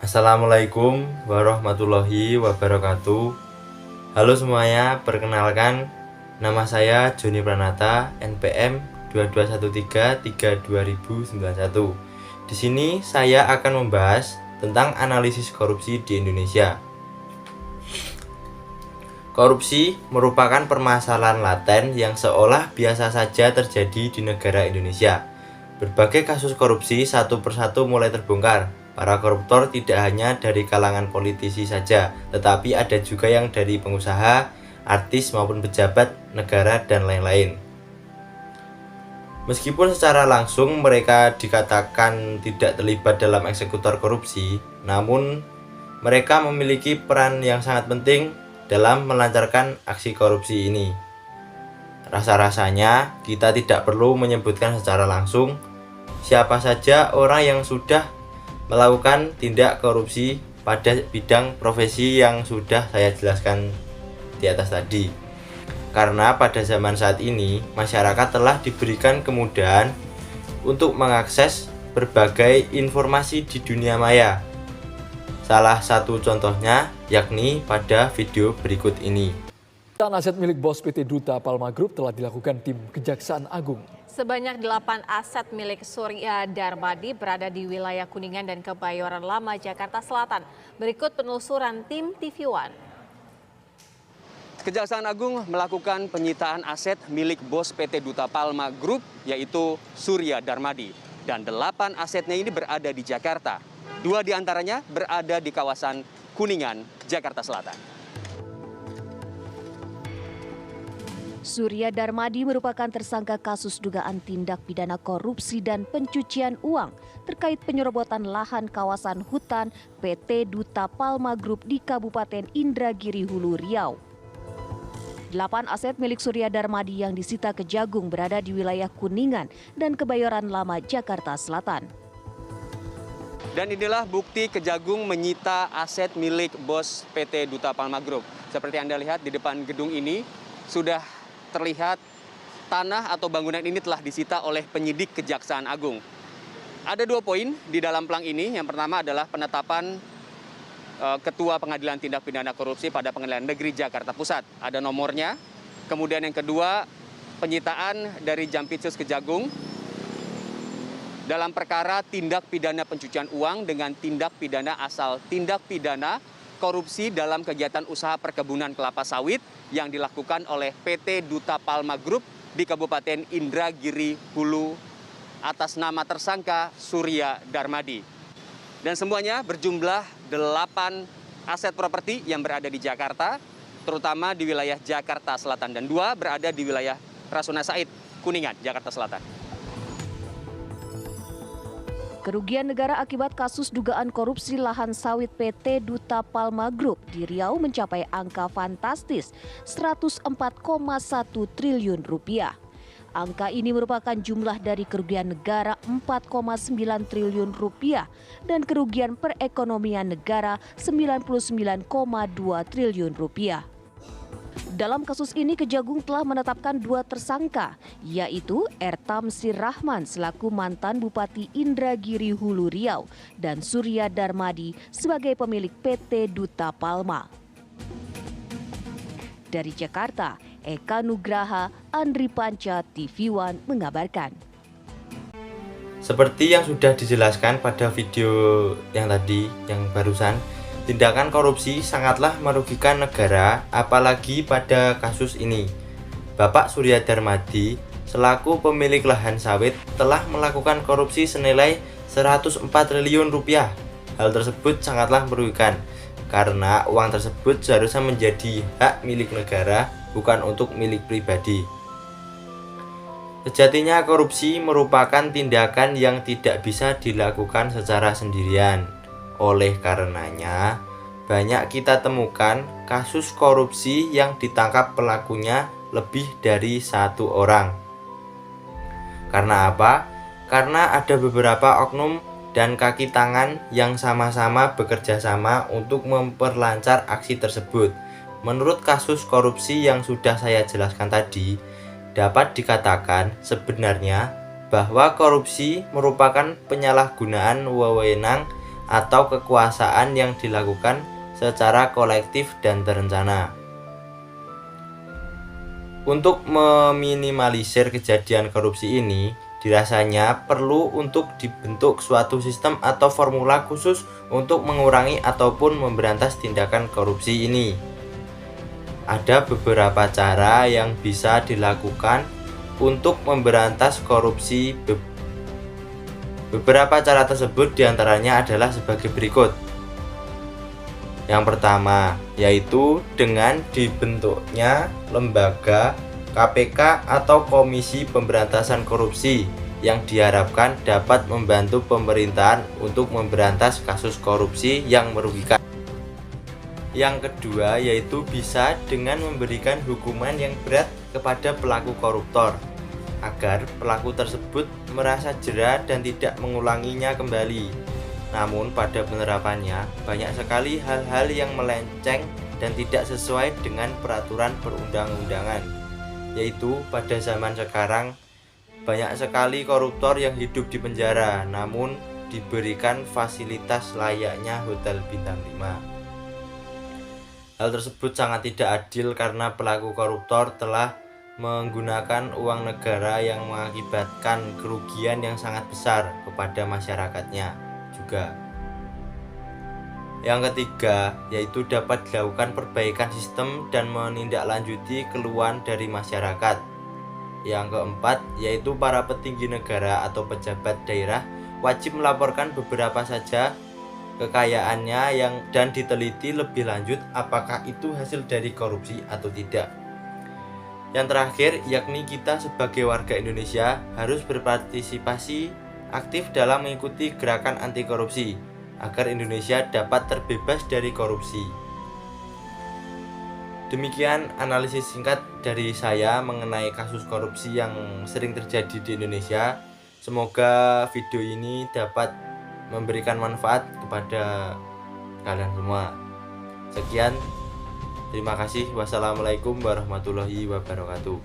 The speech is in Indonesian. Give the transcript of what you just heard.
Assalamualaikum warahmatullahi wabarakatuh. Halo semuanya, perkenalkan nama saya Joni Pranata, NPM 2213322091. Di sini saya akan membahas tentang analisis korupsi di Indonesia. Korupsi merupakan permasalahan laten yang seolah biasa saja terjadi di negara Indonesia. Berbagai kasus korupsi satu persatu mulai terbongkar. Para koruptor tidak hanya dari kalangan politisi saja, tetapi ada juga yang dari pengusaha, artis maupun pejabat negara dan lain-lain. Meskipun secara langsung mereka dikatakan tidak terlibat dalam eksekutor korupsi, namun mereka memiliki peran yang sangat penting dalam melancarkan aksi korupsi ini. Rasa-rasanya kita tidak perlu menyebutkan secara langsung siapa saja orang yang sudah melakukan tindak korupsi pada bidang profesi yang sudah saya jelaskan di atas tadi. Karena pada zaman saat ini, masyarakat telah diberikan kemudahan untuk mengakses berbagai informasi di dunia maya. Salah satu contohnya yakni pada video berikut ini. Aset milik bos PT Duta Palma Group telah dilakukan tim Kejaksaan Agung. Sebanyak 8 aset milik Surya Darmadi berada di wilayah Kuningan dan Kebayoran Lama, Jakarta Selatan. Berikut penelusuran tim TV One. Kejaksaan Agung melakukan penyitaan aset milik bos PT Duta Palma Group, yaitu Surya Darmadi. Dan 8 asetnya ini berada di Jakarta. 2 diantaranya berada di kawasan Kuningan, Jakarta Selatan. Surya Darmadi merupakan tersangka kasus dugaan tindak pidana korupsi dan pencucian uang terkait penyerobotan lahan kawasan hutan PT Duta Palma Group di Kabupaten Indragiri Hulu Riau. 8 aset milik Surya Darmadi yang disita Kejagung berada di wilayah Kuningan dan Kebayoran Lama, Jakarta Selatan. Dan inilah bukti Kejagung menyita aset milik bos PT Duta Palma Group. Seperti Anda lihat di depan gedung ini sudah terlihat tanah atau bangunan ini telah disita oleh penyidik Kejaksaan Agung. Ada 2 poin di dalam plang ini. Yang pertama adalah penetapan Ketua Pengadilan Tindak Pidana Korupsi pada Pengadilan Negeri Jakarta Pusat. Ada nomornya. Kemudian yang kedua, penyitaan dari Jampitsus Kejagung dalam perkara tindak pidana pencucian uang dengan tindak pidana asal tindak pidana korupsi dalam kegiatan usaha perkebunan kelapa sawit yang dilakukan oleh PT Duta Palma Group di Kabupaten Indragiri Hulu atas nama tersangka Surya Darmadi. Dan semuanya berjumlah 8 aset properti yang berada di Jakarta, terutama di wilayah Jakarta Selatan, dan 2 berada di wilayah Rasuna Said, Kuningan, Jakarta Selatan. Kerugian negara akibat kasus dugaan korupsi lahan sawit PT Duta Palma Group di Riau mencapai angka fantastis 104,1 triliun rupiah. Angka ini merupakan jumlah dari kerugian negara 4,9 triliun rupiah dan kerugian perekonomian negara 99,2 triliun rupiah. Dalam kasus ini Kejagung telah menetapkan 2 tersangka, yaitu Ertamsir Rahman selaku mantan Bupati Indragiri Hulu Riau dan Surya Darmadi sebagai pemilik PT Duta Palma. Dari Jakarta, Eka Nugraha, Andri Panca, TV One mengabarkan. Seperti yang sudah dijelaskan pada video yang tadi, yang barusan, tindakan korupsi sangatlah merugikan negara, apalagi pada kasus ini. Bapak Surya Darmadi selaku pemilik lahan sawit telah melakukan korupsi senilai 104 triliun rupiah. Hal tersebut sangatlah merugikan karena uang tersebut seharusnya menjadi hak milik negara, bukan untuk milik pribadi. Sejatinya korupsi merupakan tindakan yang tidak bisa dilakukan secara sendirian. Oleh karenanya, banyak kita temukan kasus korupsi yang ditangkap pelakunya lebih dari 1 orang. Karena apa? Karena ada beberapa oknum dan kaki tangan yang sama-sama bekerja sama untuk memperlancar aksi tersebut. Menurut kasus korupsi yang sudah saya jelaskan tadi, dapat dikatakan sebenarnya bahwa korupsi merupakan penyalahgunaan wewenang atau kekuasaan yang dilakukan secara kolektif dan terencana. Untuk meminimalisir kejadian korupsi ini, dirasanya perlu untuk dibentuk suatu sistem atau formula khusus untuk mengurangi ataupun memberantas tindakan korupsi ini. Ada beberapa cara yang bisa dilakukan untuk memberantas korupsi. Beberapa cara tersebut diantaranya adalah sebagai berikut. Yang pertama, yaitu dengan dibentuknya lembaga KPK atau Komisi Pemberantasan Korupsi yang diharapkan dapat membantu pemerintahan untuk memberantas kasus korupsi yang merugikan. Yang kedua, yaitu bisa dengan memberikan hukuman yang berat kepada pelaku koruptor agar pelaku tersebut merasa jera dan tidak mengulanginya kembali. Namun pada penerapannya banyak sekali hal-hal yang melenceng dan tidak sesuai dengan peraturan perundang-undangan. Yaitu pada zaman sekarang banyak sekali koruptor yang hidup di penjara namun diberikan fasilitas layaknya hotel bintang 5. Hal tersebut sangat tidak adil karena pelaku koruptor telah menggunakan uang negara yang mengakibatkan kerugian yang sangat besar kepada masyarakatnya juga. Yang ketiga, yaitu dapat dilakukan perbaikan sistem dan menindaklanjuti keluhan dari masyarakat. Yang keempat, yaitu para petinggi negara atau pejabat daerah wajib melaporkan beberapa saja kekayaannya dan diteliti lebih lanjut apakah itu hasil dari korupsi atau tidak. Yang terakhir, yakni kita sebagai warga Indonesia harus berpartisipasi aktif dalam mengikuti gerakan anti korupsi agar Indonesia dapat terbebas dari korupsi. Demikian analisis singkat dari saya mengenai kasus korupsi yang sering terjadi di Indonesia. Semoga video ini dapat memberikan manfaat kepada kalian semua. Sekian, terima kasih. Wassalamualaikum warahmatullahi wabarakatuh.